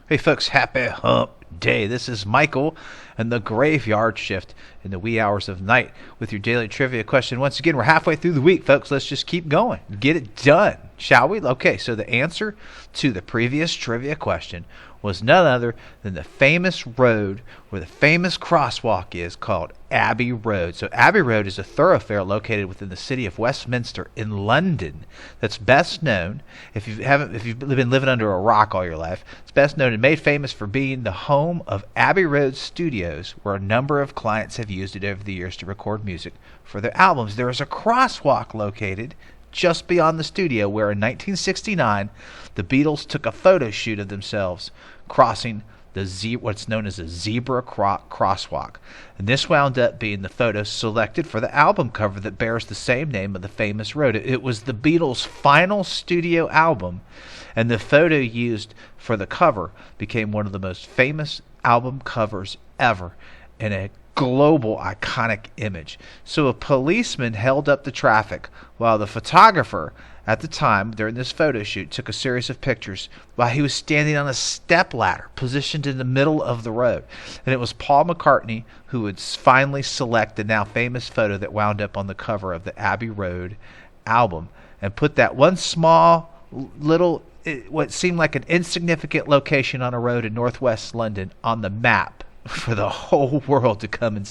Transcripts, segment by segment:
Hey folks, happy hump day. This is Michael and the Graveyard Shift in the wee hours of night with your daily trivia question. Once again, we're halfway through the week, folks. Let's just keep going. Get it done, shall we? Okay, so the answer to the previous trivia question was none other than the famous road where the famous crosswalk is called Abbey Road. So Abbey Road is a thoroughfare located within the city of Westminster in London that's best known, if you've been living under a rock all your life, it's best known and made famous for being the home of Abbey Road Studios, where a number of clients have used it over the years to record music for their albums. There is a crosswalk located just beyond the studio where in 1969 the Beatles took a photo shoot of themselves crossing what's known as a zebra crosswalk. And this wound up being the photo selected for the album cover that bears the same name of the famous road. It was the Beatles' final studio album, and the photo used for the cover became one of the most famous album covers ever in a global iconic image. So a policeman held up the traffic while the photographer at the time during this photo shoot took a series of pictures while he was standing on a step ladder positioned in the middle of the road. And it was Paul McCartney who would finally select the now famous photo that wound up on the cover of the Abbey Road album and put that one small little what seemed like an insignificant location on a road in northwest London on the map for the whole world to come and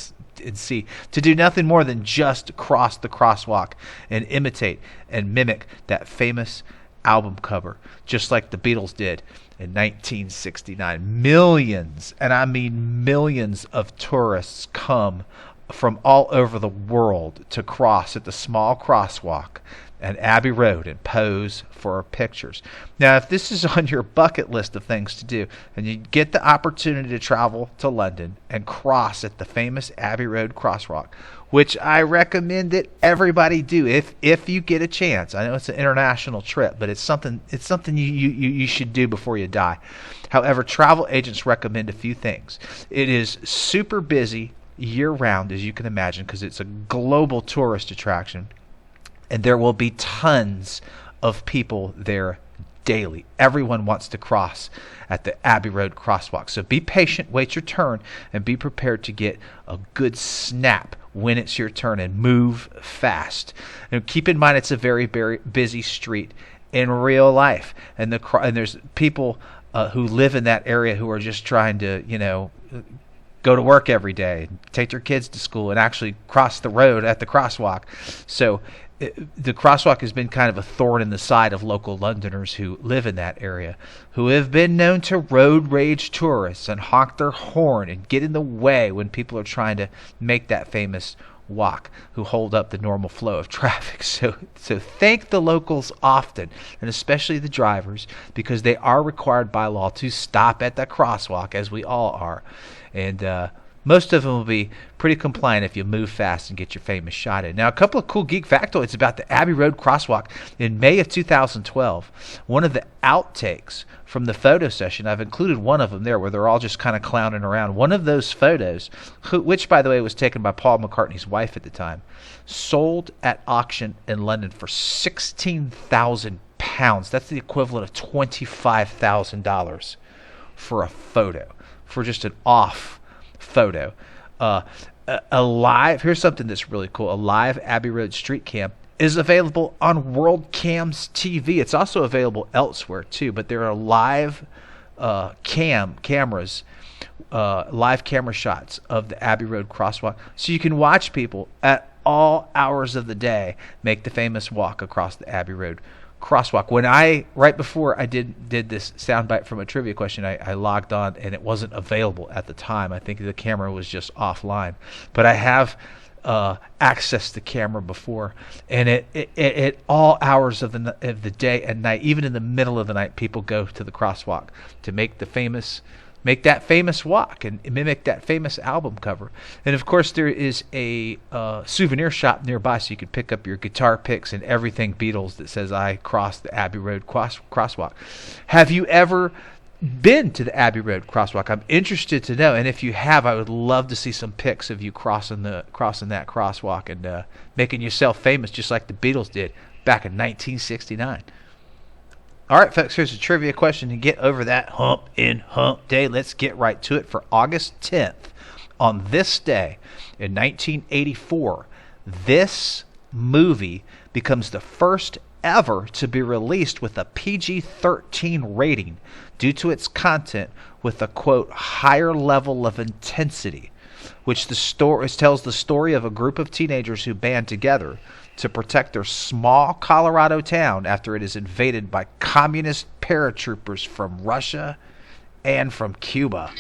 see, to do nothing more than just cross the crosswalk and imitate and mimic that famous album cover, just like the Beatles did in 1969. Millions, and I mean millions of tourists come from all over the world to cross at the small crosswalk and Abbey Road and pose for pictures. Now, if this is on your bucket list of things to do, and you get the opportunity to travel to London and cross at the famous Abbey Road crosswalk, which I recommend that everybody do if you get a chance. I know it's an international trip, but it's something you should do before you die. However, travel agents recommend a few things. It is super busy year-round, as you can imagine, because it's a global tourist attraction. And there will be tons of people there daily. Everyone wants to cross at the Abbey Road crosswalk. So be patient, wait your turn, and be prepared to get a good snap when it's your turn and move fast. And keep in mind it's a very, very busy street in real life. And there's people who live in that area who are just trying to, go to work every day, take their kids to school, and actually cross the road at the crosswalk. So the crosswalk has been kind of a thorn in the side of local Londoners who live in that area, who have been known to road rage tourists and honk their horn and get in the way when people are trying to make that famous walk, who hold up the normal flow of traffic. So thank the locals often, and especially the drivers, because they are required by law to stop at the crosswalk, as we all are. And most of them will be pretty compliant if you move fast and get your famous shot in. Now, a couple of cool geek factoids about the Abbey Road crosswalk. In May of 2012, one of the outtakes from the photo session, I've included one of them there where they're all just kind of clowning around. One of those photos, which, by the way, was taken by Paul McCartney's wife at the time, sold at auction in London for £16,000. That's the equivalent of $25,000 for a photo, for just an off photo. Here's something that's really cool. A live Abbey Road street cam is available on World Cams TV. It's also available elsewhere too, but there are live cameras, live camera shots of the Abbey Road crosswalk, so you can watch people at all hours of the day make the famous walk across the Abbey Road crosswalk. Right before I did this soundbite from a trivia question, I logged on and it wasn't available at the time. I think the camera was just offline, but I have accessed the camera before, and at all hours of the day and night, even in the middle of the night, people go to the crosswalk to make that famous walk and mimic that famous album cover. And of course, there is a souvenir shop nearby, so you can pick up your guitar picks and everything Beatles that says "I crossed the Abbey Road crosswalk." Have you ever been to the Abbey Road crosswalk? I'm interested to know, and if you have, I would love to see some pics of you crossing that crosswalk and making yourself famous, just like the Beatles did back in 1969. All right, folks, here's a trivia question to get over that hump in hump day. Let's get right to it. For August 10th, on this day in 1984, this movie becomes the first ever to be released with a PG-13 rating due to its content with a, quote, higher level of intensity, which tells the story of a group of teenagers who band together to protect their small Colorado town after it is invaded by communist paratroopers from Russia and from Cuba.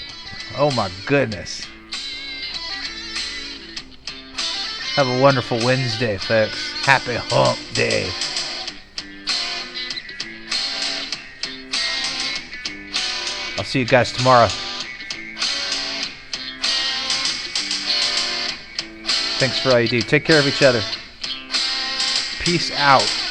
Oh my goodness. Have a wonderful Wednesday, folks. Happy hump day. I'll see you guys tomorrow. Thanks for all you do. Take care of each other. Peace out.